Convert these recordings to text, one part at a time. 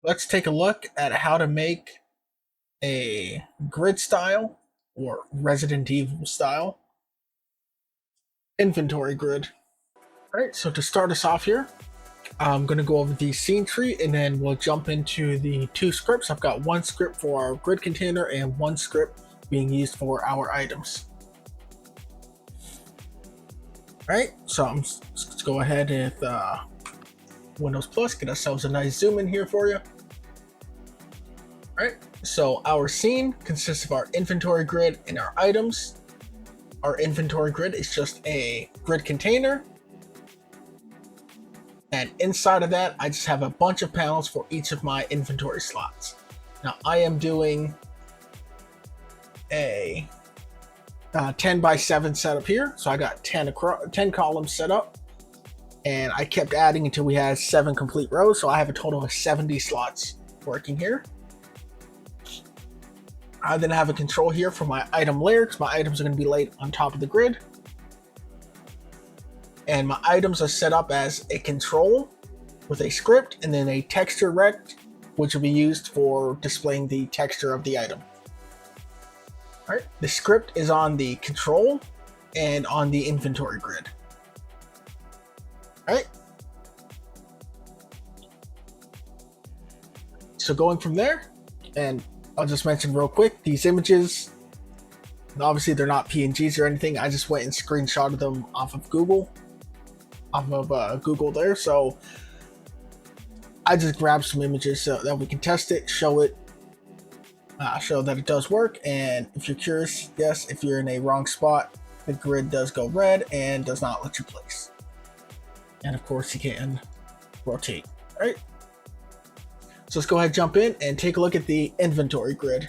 Let's take a look at how to make a grid style or Resident Evil style inventory grid. All right, so to start us off here, I'm going to go over the scene tree and then we'll jump into the two scripts. I've got one script for our grid container and one script being used for our items. All right, so let's go ahead and Windows Plus, get ourselves a nice zoom in here for you. All right, so our scene consists of our inventory grid and our items. Our inventory grid is just a grid container. And inside of that, I just have a bunch of panels for each of my inventory slots. Now I am doing a 10 by 7 setup here. So I got 10 columns set up. And I kept adding until we had 7 complete rows. So I have a total of 70 slots working here. I then have a control here for my item layer because my items are going to be laid on top of the grid. And my items are set up as a control with a script and then a texture rect, which will be used for displaying the texture of the item. All right, the script is on the control and on the inventory grid. All right. So going from there, and I'll just mention real quick, these images, obviously they're not PNGs or anything. I just went and screenshotted them off of Google there. So I just grabbed some images so that we can test it, show that it does work. And if you're curious, yes, if you're in a wrong spot, the grid does go red and does not let you place. And of course you can rotate. All right. So let's go ahead and jump in and take a look at the inventory grid.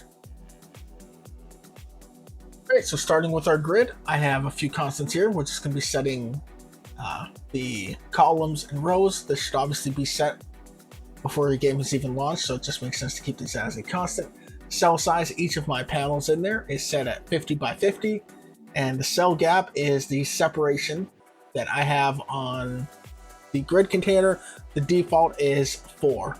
All right, so starting with our grid, I have a few constants here. We're just going to be setting the columns and rows. This should obviously be set before your game is even launched, so it just makes sense to keep this as a constant. Cell size, each of my panels in there is set at 50 by 50, and the cell gap is the separation that I have on the grid container. The default is 4.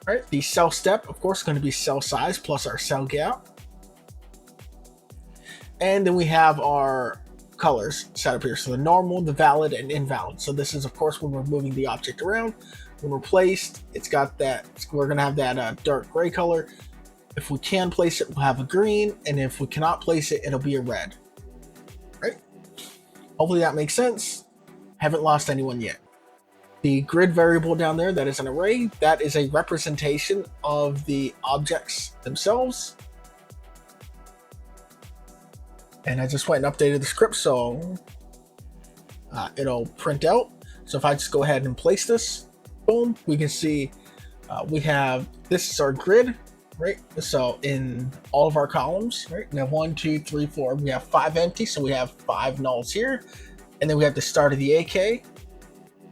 All right, the cell step, of course, is going to be cell size plus our cell gap. And then we have our colors set up here. So the normal, the valid, and invalid. So this is, of course, when we're moving the object around. When we're placed, it's got that, we're going to have that dark gray color. If we can place it, we'll have a green. And if we cannot place it, it'll be a red. Right? Hopefully that makes sense. Haven't lost anyone yet. The grid variable down there, that is an array. That is a representation of the objects themselves. And I just went and updated the script so it'll print out. So if I just go ahead and place this, boom, we can see we have, this is our grid, right? So in all of our columns, right? We have 1, 2, 3, 4. We have 5 empty, so we have 5 nulls here. And then we have the start of the AK,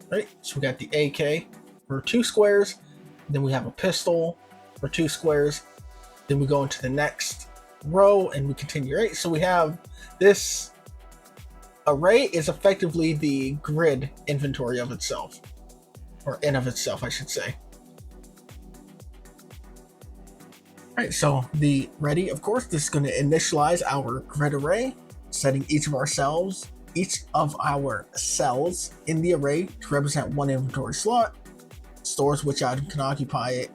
right? So we got the AK for 2 squares. Then we have a pistol for 2 squares. Then we go into the next row and we continue, right? So we have this array is effectively the grid inventory of itself, or in of itself, I should say. All right, so the ready, of course, this is going to initialize our grid array, setting each of our cells in the array to represent one inventory slot. Stores which item can occupy it.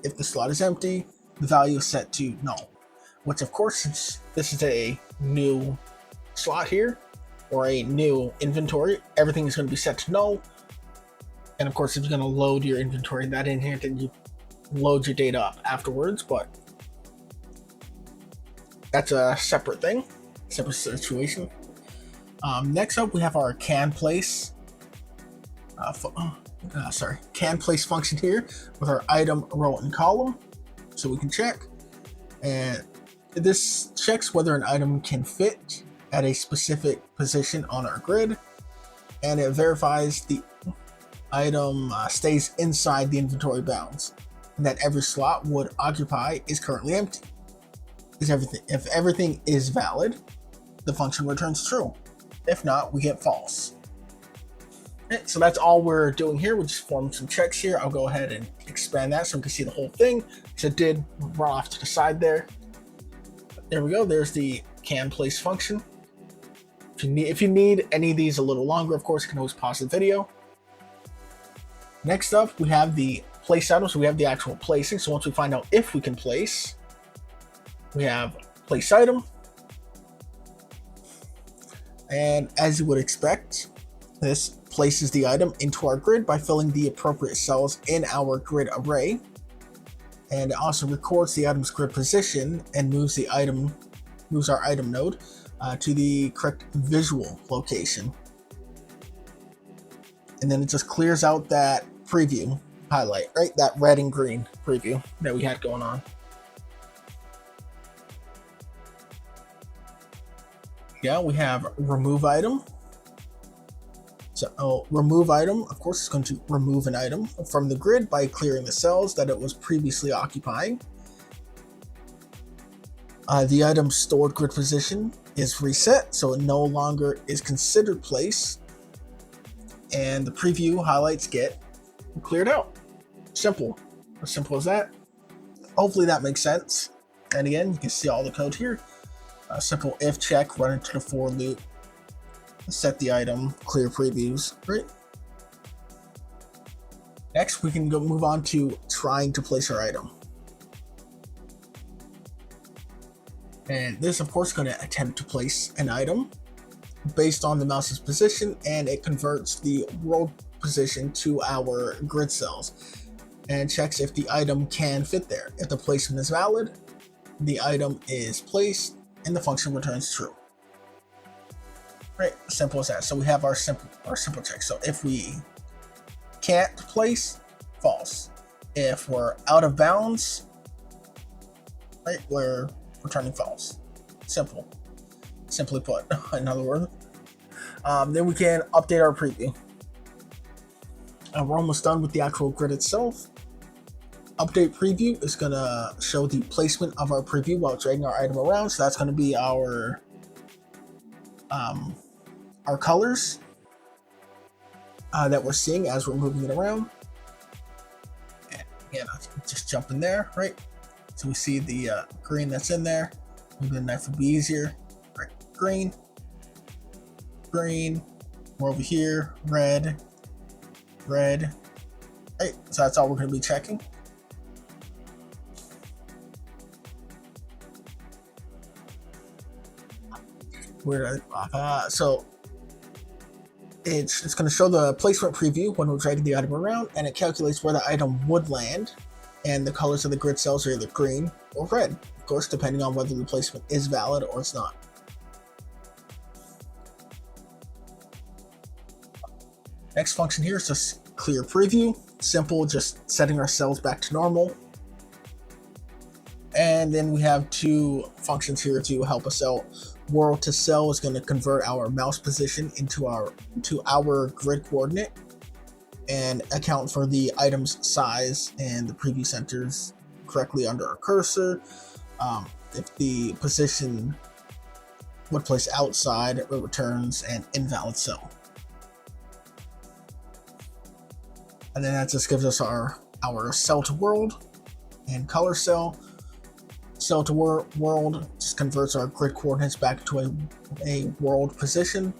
If the slot is empty, the value is set to null. Which, of course, since this is a new slot here, or a new inventory, everything is going to be set to null. And of course, if you're going to load your inventory that in here, then you load your data up afterwards, but that's a separate thing, separate situation. Next up, we have our can place function here with our item, row, and column. So we can check, and this checks whether an item can fit at a specific position on our grid, and it verifies the item stays inside the inventory bounds and that every slot would occupy is currently empty. If everything is valid, the function returns true. If not, we get false. Okay, so that's all we're doing here. We're just forming some checks here. I'll go ahead and expand that so we can see the whole thing. So it did run off to the side there. There we go. There's the can place function. If you need any of these a little longer, of course, you can always pause the video. Next up, we have the place item. So we have the actual placing. So once we find out if we can place, we have place item. And as you would expect, this places the item into our grid by filling the appropriate cells in our grid array. And it also records the item's grid position and moves our item node to the correct visual location. And then it just clears out that preview highlight, right? That red and green preview that we had going on. Yeah, we have remove item. So remove item, of course, is going to remove an item from the grid by clearing the cells that it was previously occupying. The item's stored grid position is reset, so it no longer is considered place. And the preview highlights get cleared out. Simple. As simple as that. Hopefully that makes sense. And again, you can see all the code here. Simple if check, run into the for loop, set the item, clear previews, right? Next, we can move on to trying to place our item. And this, of course, is going to attempt to place an item based on the mouse's position, and it converts the world position to our grid cells and checks if the item can fit there. If the placement is valid, the item is placed and the function returns true. Right, simple as that. So we have our simple check. So if we can't place, false. If we're out of bounds, right, we're returning false. Simple. Simply put, in other words. Then we can update our preview. We're almost done with the actual grid itself. Update preview is going to show the placement of our preview while dragging our item around. So that's going to be our colors that we're seeing as we're moving it around. And again, just jump in there, right? So we see the green that's in there. Maybe the knife would be easier. Right, green, green. We're over here, red, red. Right, so that's all we're going to be checking. So it's going to show the placement preview when we're dragging the item around, and it calculates where the item would land, and the colors of the grid cells are either green or red, of course, depending on whether the placement is valid or it's not. Next function here is just clear preview. Simple, just setting our cells back to normal. And then we have two functions here to help us out. World to cell is going to convert our mouse position into our grid coordinate and account for the item's size and the preview centers correctly under our cursor. If the position would place outside, it returns an invalid cell. And then that just gives us our cell to world and color cell. Cell to world just converts our grid coordinates back to a world position.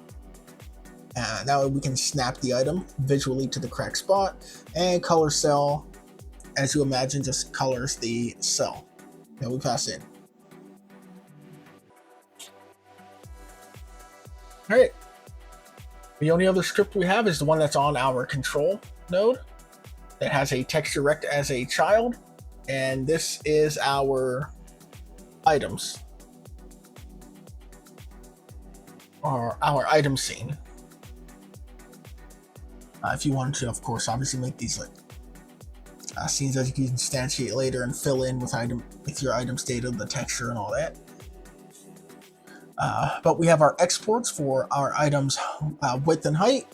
That way we can snap the item visually to the correct spot. And color cell, as you imagine, just colors the cell that we pass in. All right. The only other script we have is the one that's on our control node that has a texture rect as a child. And this is our items, or our item scene. If you wanted to, of course, obviously make these like scenes that you can instantiate later and fill in with your item's data, the texture and all that. But we have our exports for our items width and height.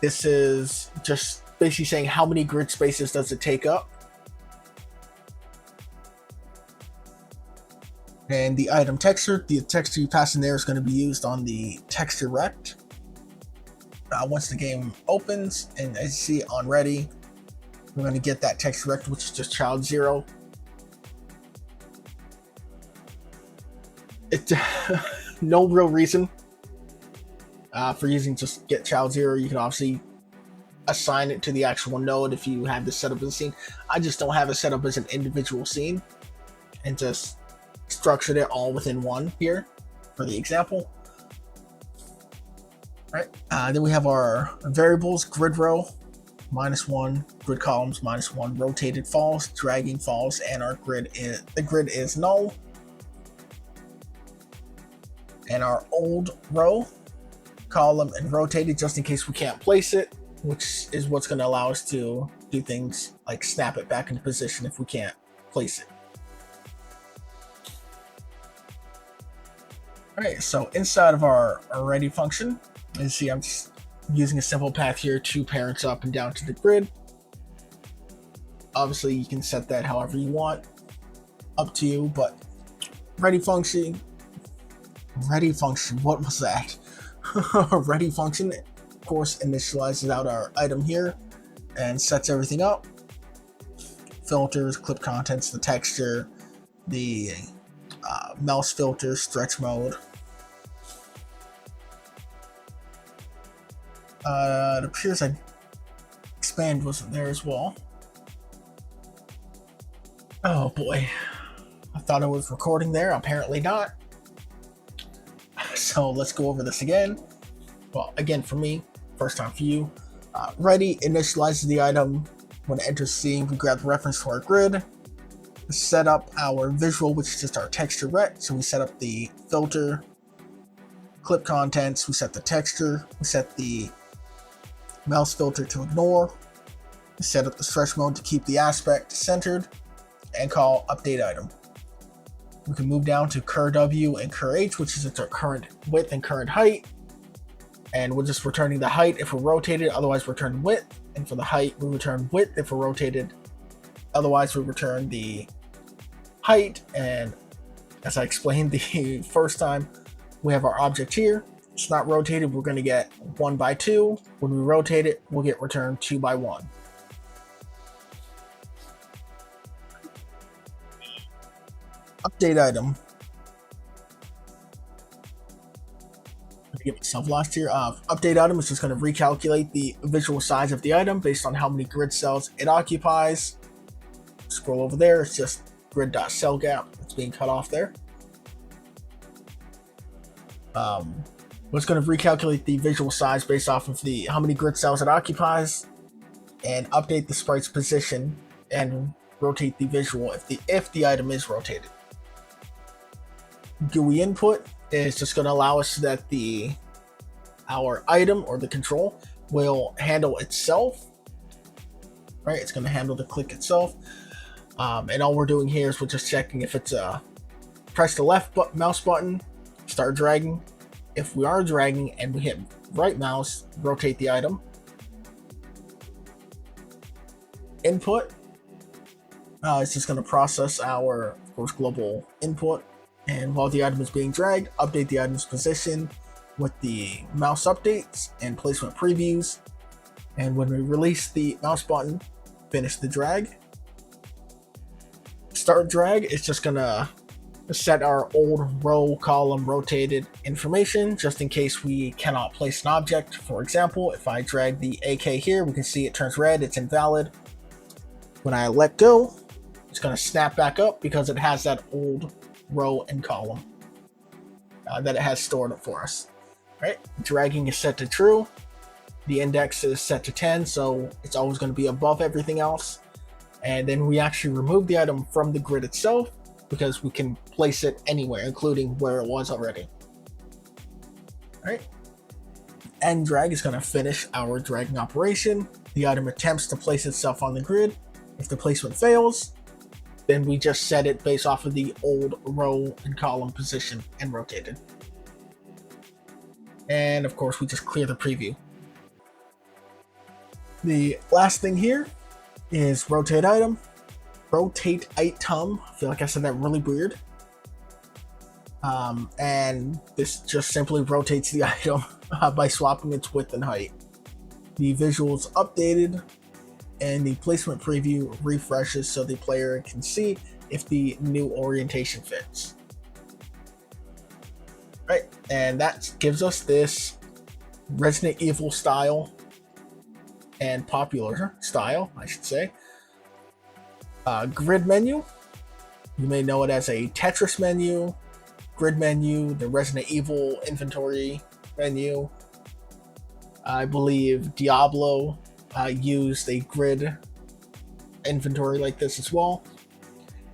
This is just basically saying how many grid spaces does it take up. And the item texture, the texture you pass in there is going to be used on the texture rect. Once the game opens, and as you see on ready, we're going to get that text direct, which is just child 0. It no real reason for using just get child 0. You can obviously assign it to the actual node if you have this set up as a scene. I just don't have it set up as an individual scene, and just structured it all within one here for the example. All right. Then we have our variables: grid row -1, grid columns -1, rotated false, dragging false, and our grid is null. And our old row, column, and rotated, just in case we can't place it, which is what's going to allow us to do things like snap it back into position if we can't place it. All right, so inside of our ready function, you see I'm just using a simple path here to parents up and down to the grid. Obviously, you can set that however you want, up to you, but ready function, what was that? Ready function, of course, initializes out our item here and sets everything up. Filters, clip contents, the texture, the mouse filter, stretch mode. It appears that expand wasn't there as well. Oh boy, I thought I was recording there, apparently not. So let's go over this again. Well, again for me, first time for you. Ready initializes the item. When it enters scene, we grab the reference to our grid, set up our visual, which is just our texture ret. So we set up the filter, clip contents, we set the texture, we set the mouse filter to ignore, we set up the stretch mode to keep the aspect centered, and call update item. We can move down to cur W and cur H, which is our current width and current height. And we're just returning the height if we're rotated, otherwise return width. And for the height, we return width if we're rotated, otherwise we return the height. And as I explained the first time, we have our object here. It's not rotated, we're going to get 1/2. When we rotate it, we'll get returned 2/1. Update item. Get myself lost here. Update item is just going to recalculate the visual size of the item based on how many grid cells it occupies. Scroll over there, it's just grid.cell gap that's being cut off there. It's going to recalculate the visual size based off of the how many grid cells it occupies, and update the sprite's position and rotate the visual if the item is rotated. GUI input is just going to allow us that our item or the control will handle itself. Right, it's going to handle the click itself, and all we're doing here is we're just checking if it's press the left mouse button, start dragging. If we are dragging and we hit right mouse, rotate the item. Input, it's just going to process our, of course, global input. And while the item is being dragged, update the item's position with the mouse updates and placement previews. And when we release the mouse button, finish the drag. Start drag, it's just going to set our old row column rotated information just in case we cannot place an object. For example, if I drag the AK here, we can see it turns red, it's invalid. When I let go, it's going to snap back up because it has that old row and column that it has stored for us. Right? Dragging is set to true. The index is set to 10, so it's always going to be above everything else. And then we actually remove the item from the grid itself because we can place it anywhere, including where it was already. All right. End drag is going to finish our dragging operation. The item attempts to place itself on the grid. If the placement fails, then we just set it based off of the old row and column position and rotated. And of course, we just clear the preview. The last thing here is rotate item. Rotate item. I feel like I said that really weird. And this just simply rotates the item by swapping its width and height. The visuals updated, and the placement preview refreshes so the player can see if the new orientation fits. Right, and that gives us this Resident Evil style and popular style, I should say, grid menu. You may know it as a Tetris menu, grid menu, the Resident Evil inventory menu. I believe Diablo used a grid inventory like this as well.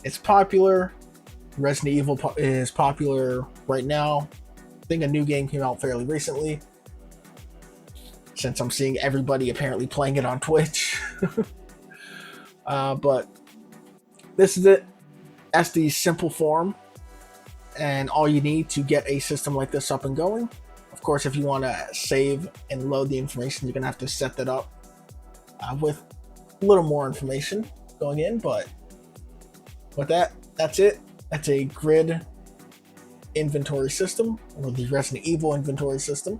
It's popular. Resident Evil is popular right now. I think a new game came out fairly recently, since I'm seeing everybody apparently playing it on Twitch. But this is it. That's the simple form and all you need to get a system like this up and going. Of course, if you want to save and load the information, you're going to have to set that up with a little more information going in. But with that, that's it. That's a grid inventory system, or the Resident Evil inventory system,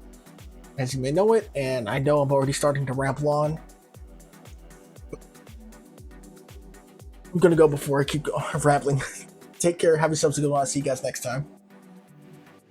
as you may know it. And I know I'm already starting to ramble on. I'm going to go before I keep rambling. Take care. Have yourselves a good one. I'll see you guys next time.